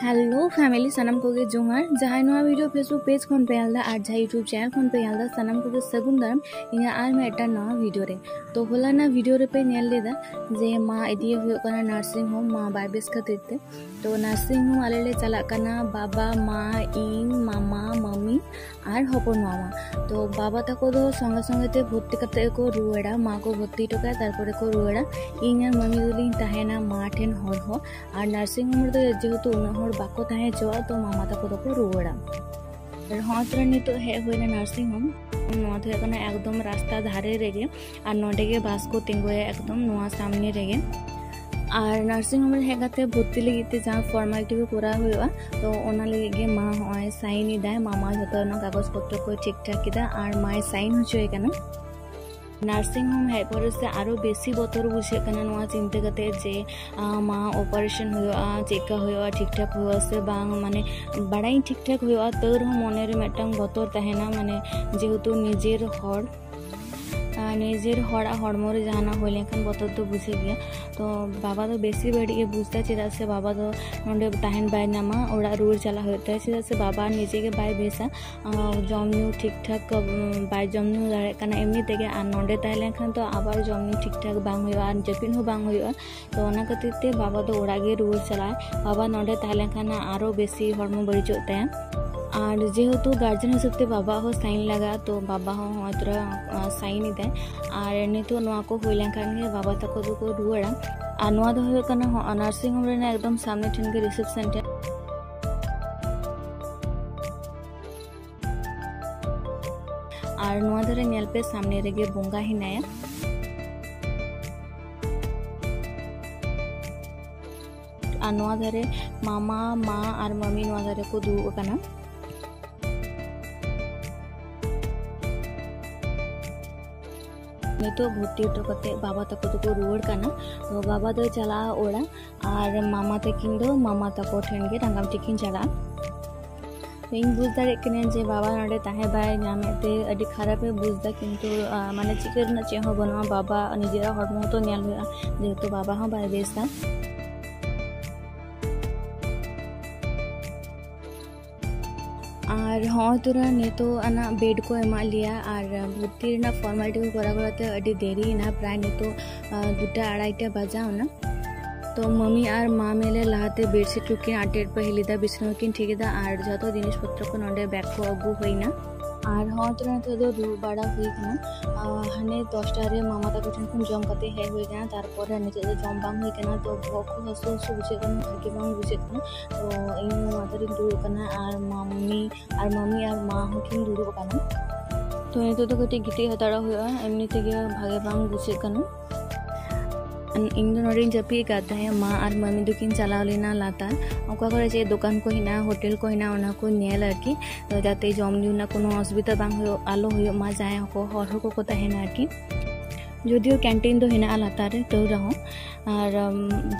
Hello family सनम को जोहार जहां नवा वीडियो फेसबुक पेज खन पे आलदा और जहां यूट्यूब चैनल खन पे आलदा सनम को सगुन दाम इना आर में एटा नवा वीडियो रे तो होलाना वीडियो रे पे नेल लेदा जे मा इदी हुयो कना नर्सिंग होम मा बाय बेस खातिर ते तो नर्सिंग होम आले ले चला कना बाबा मा इन मामा मम्मी और हपन मामा तो बाबा तको दो संगे संगे ते भर्ती करते को रुएड़ा मा को भर्ती टोका तारपरे को रुएड़ा इन और मम्मी दुलिन ताहेना मा ठेन हर हो और नर्सिंग होम रे जेहेतु उना बाको ताहे जो तो मामा तको दो रुआड़ा हतरे नितो हे होइना नर्सिंग होम नोआ तो कना एकदम रास्ता धारे रेगे और नोडे के बास को तिंगोया एकदम नोआ सामने रेगे और नर्सिंग होम हे गाते भर्ती लगिते जहाँ फॉर्मालिटी को पूरा हुआ तो ओना लगे गे मा होय साइन इदाय मामा जतो न कागज पत्र को ठीक ठाक किदा और माय साइन होचोय कना नर्सिंग होम हेज पर से आरो बेसी बतर बुझे कना नोआ चिंता करते जे मा ऑपरेशन हुआ चेका हुआ ठीक ठाक हुआ से बांग माने बड़ाई ठीक ठाक हुआ तो मने रे मेटंग बतर तहेना माने जेहेतु निजेर हर निजेर हड़ा हड़मो रे जहाना होय लेखन बतर तो बुझे गया तो बाबा तो बेसी बड़ी बुझता चेदा से बाबा तो नोंडे ताहेन बाय नामा ओड़ा रुर चला होता चेदा से बाबा निजे के बाय बेसा जमनु ठीक ठाक बाय जमनु दाड़े कना एमनी तेगे आ नोंडे ताहे लेखन तो आबार जमनु ठीक ठाक बांग होया जपिन हो बांग होया तो ओना खातिर ते बाबा तो ओड़ा गे रुर चला बाबा नोंडे ताहे लेखन आरो बेसी हड़मो बड़िजो ताया और जेहेतु गार्जियन हिसाब से बाबा हो साइन लगा तो बाबा हो हतरा साइन इदे और नितो नोआ को होय लेखन गे बाबा तको दो को रुआड़ा और नोआ दो होय कना नर्सिंग होम रे एकदम सामने ठन के रिसेप्शन टे और नोआ धरे नेल पे सामने रेगे बोंगा हिनाया और नोआ धरे मामा मा और मम्मी नोआ धरे को दुब कना नितो भर्ती हटो कते बाबा तको तो रुआड़ कना तो बाबा दो चला ओड़ा और मामा तकिन दो मामा तको ठेन गे रंगाम टिकिन चला इन बुझ दाड़े कने जे बाबा नडे ताहे बाय नामेते अडी खराब है बुझदा किंतु माने चिकर न चेहो बनवा बाबा निजेरा हड़मो तो नेल हुआ जेहेतु बाबा हो बाय बेसा और हाँ तुरा नितो आना बेड को एमा लिया और भर्ती रेना फॉर्मालिटी को करा कराते अडी देरी ना प्राय नितो 2:30 बजा ना तो मम्मी और मा मेले लाते बेडशीट को आटेट पे हिलिदा बिछना किन ठीकदा और जतो जिनिस पत्र को नडे बैग को अगु होइना और हाँ तुरा तो दो बाड़ा हुई कना हाने 10टा रे मामा तको ठन खन जम कते हे हुई कना तारपर निचे दो जम बांग हुई कना तो भोक हसु हसु बुझे कना भागे बांग बुझे कना तो इन मातरी दुरु कना और मम्मी और मा हकिन दुरु कना तो नितो तो कटे गिटी हताड़ा हुआ एमनी तेगे भागे बांग बुझे कना इन नोडे जपी गाता है मा और मम्मी दुकिन चलाव लेना लाता ओका करे जे दुकान को हिना होटल को हिना ओना को नेल आरकी तो जाते जम न्यूना कोनो असुविधा बांग हो आलो हो मा जाय को हर को ताहेना आरकी जदियो कैंटीन दो हिना लाता रे तो रहो और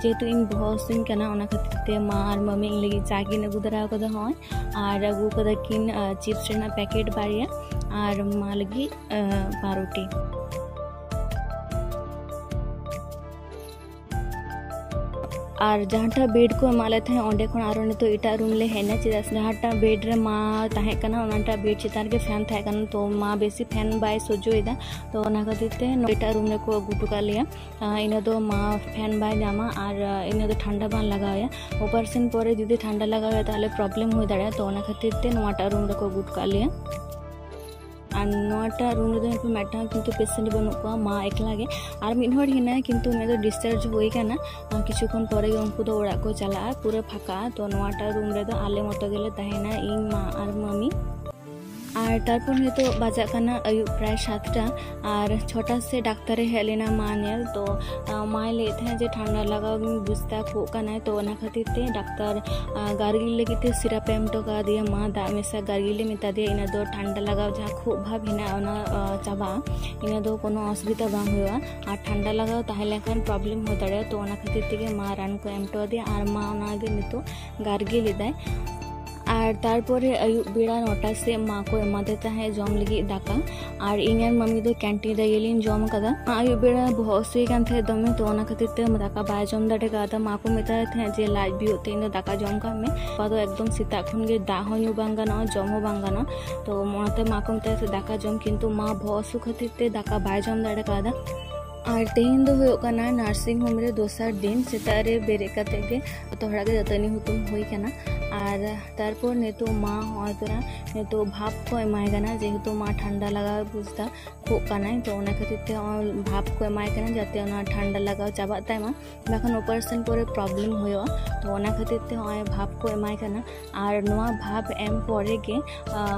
जेतु इन बहसिन कना ओना खातिर ते मा और मम्मी इन लगी चागिन अगु दरा को दो होय और अगु को दकिन चिप्स रेना पैकेट बारिया और मा लगी पारोटी और जहाँटा बेड को एमाले थे ओंडे खन आरो नितो इटा रूम ले हेना चेदा जहाँटा बेड रे मा ताहे कना ओनाटा बेड चितार के फैन थाहे कना तो मा बेसी फैन बाय सोजोइदा तो ओना खातिर ते इटा रूम रे को अगु टुका लिया इना दो मा फैन बाय जामा और इना दो ठंडा बान लगाया ऑपरेशन परे जदि ठंडा लगाया ताले प्रॉब्लम हो दाड़ा तो ओना खातिर ते नोटा रूम रे को अगु टुका लिया और नोटा रूम रे दो मेटा किंतु पेशेंट बनु को मा एकला गे और मिन हर हिना किंतु मे दो डिस्चार्ज होई काना किछुखन परे उनको दो ओड़ा को चला पूरा फाका तो नोटा रूम रे दो आले मतो गेले ताहेना इन मा और मम्मी और तारपर नितो बाजा काना आयु प्राय 7टा और 6टा से डाक्टर हे लेना मा नेल तो माय ले थे जे ठंडा लगा बुझता खो काना तो ओना खातिर ते डाक्टर गार्गिल लेगिते सिरप एम तो का दिया मा दा मेसा गार्गिल मेता दिया इना दो ठंडा लगा जहाँ खो भाव हिना ओना चाबा इना दो कोनो असुविधा बांग हुआ और ठंडा लगा ताहे लेखन प्रॉब्लम हो दाड़े तो ओना खातिर ते मा रान को एम तो दिया और मा ओना गे नितो गार्गिल इदाय और तारपरे आयुब बेड़ा 9टा से माँ को एमादे ताहे जम लगी दाका और इन मम्मी दो कैंटीन रे गेलिन जम कदा आयुब बेड़ा बहुत से कान थे दमे तो ओना खातिर ते दाका बाय जम दाटे कादा माँ को मेता थे जे लाज भी होते इन दाका जम का में पादो एकदम सीता खन गे दा होयु बांगाना जम हो बांगाना तो मोनाते माँ को मेता से दाका जम किंतु माँ बहुत सु खातिर ते दाका बाय जम दाटे कादा और तेहन दो होना नार्सिंग होम रे दोसर दिन सेता रे बेरे कते गे तो हड़ा गे दतनी हुतुम होई कना और तारपर नेतो माँ होय तोरा नेतो भाप को एमाय कना जेहेतु माँ ठंडा लगा बुझता खोक कनाय तो ओना खातिर ते भाप को एमाय कना जाते ओना ठंडा लगा चाबा ताय मा बाखन ऑपरेशन परे प्रॉब्लम होयो तो ओना खातिर ते होय भाप को एमाय कना और नोआ भाप एम परे गे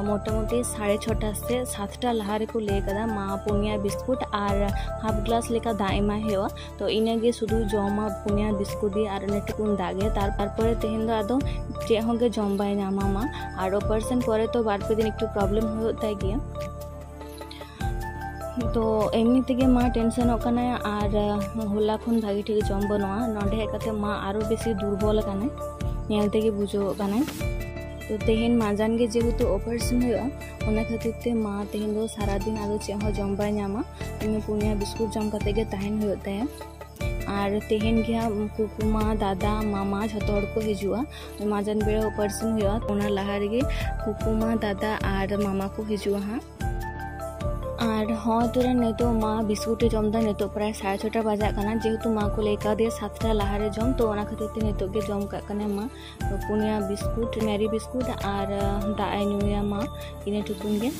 मोटामुटी 6:30 से 7टा लहा रे को ले कदा माँ पुनिया बिस्कुट और हाफ ग्लास लेका दा एमाय हेवा तो इनेगे सुधु जमा पुनिया बिस्कुट दी और नेटकुन दागे तारपरे तेहेन दो आदो चे होगे जम बाय नामा मा और ऑपरेशन परे तो बार पे दिन एकटू प्रॉब्लम हो ताय गिया तो एमनी तेगे माँ टेंशन होकना और होला खन भागी ठीक जम बनवा नोंडे हेकते माँ आरो बेसी दुर्बल काने नेल तेगे बुझो काने तो तेहेन माजान गे जेहेतु ऑपरेशन होया ओना खातिर ते माँ तेहेन दो सारा दिन आदो चे हो जम बाय नामा इन पुनिया बिस्कुट जम कते गे ताहेन होय ताय और तेहेन गया कुकुमा दादा मामा झतो हड़ को हिजुआ माजान बेड़ा ऑपरेशन हुआ ओना लहा रे कुकुमा दादा और मामा को हिजुआ हाँ और हाँ तोरा नेतो माँ बिस्कुटे जम दा नेतो प्राय 6:30 बजा कना जेहेतु माँ को लेका दे 7टा लहारे जम तो ओना खातिर ते नेतो गे जम का कने माँ पुनिया बिस्कुट मेरी बिस्कुट और दाए नुया माँ इने टुकुन गे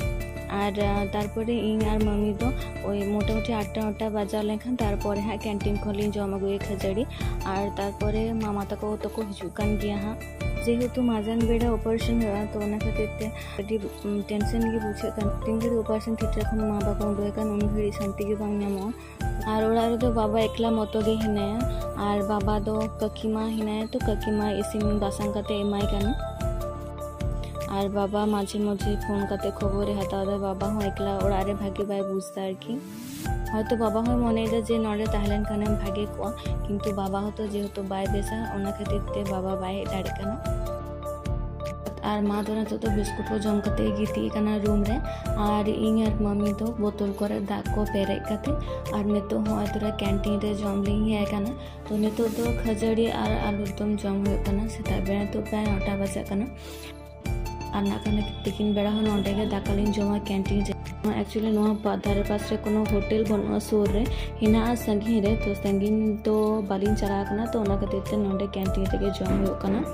और तारपरे इन और मम्मी दो ओई मोटामुटी 8टा बजा लेखान तारपरे हाँ कैंटीन खोली जम अगुए खजड़ी और तारपरे मामा तको तको हिजुकान गिया हाँ जेहेतु माजान बेड़ा ऑपरेशन हुआ तो ओना खातिर ते अडी टेंशन गे बुझे कान तीन घड़ी ऑपरेशन थिएटर खन माँ बाप को डोय कान उन घड़ी शांति गे बांग नामो और ओड़ा रे तो बाबा एकला मतो गे हिनाया और बाबा दो ककीमा हिनाया तो ककीमा इसिन बासंग काते एमाय काना और बाबा माझे मझे फोन करते खबर हताव दा बाबा हो एकला ओड़ा रे भागे बाय बुझता आरकी हयतो बाबा हो मनेदा जे नडे ताहलेन खाने भागे को किंतु बाबा हो तो जेहेतु बाय बेसा ओना खातिर ते बाबा बाय दाड़े काना और माँ दोना तो बिस्कुट को जम कते गिती काना रूम रे और इन और मम्मी तो बोतल करे दाग को पेरे कते और नेतो हो तोरा कैंटीन रे जम लिंग है काना तो नेतो तो खजड़ी और आलू दम जम हो काना सेता बेड़ा तो प्राय 9टा बजा काना और नाकाने तिकिन बेड़ा हो नोंडे गे दाकालिन जमा कैंटीन रे एक्चुअली नोआ धारे पास रे कोनो होटल बनुआ सुर रे हिना संगी रे तो संगीन तो बालिन चला कना तो ओना खातिर ते नोंडे कैंटीन रे जम हो कना।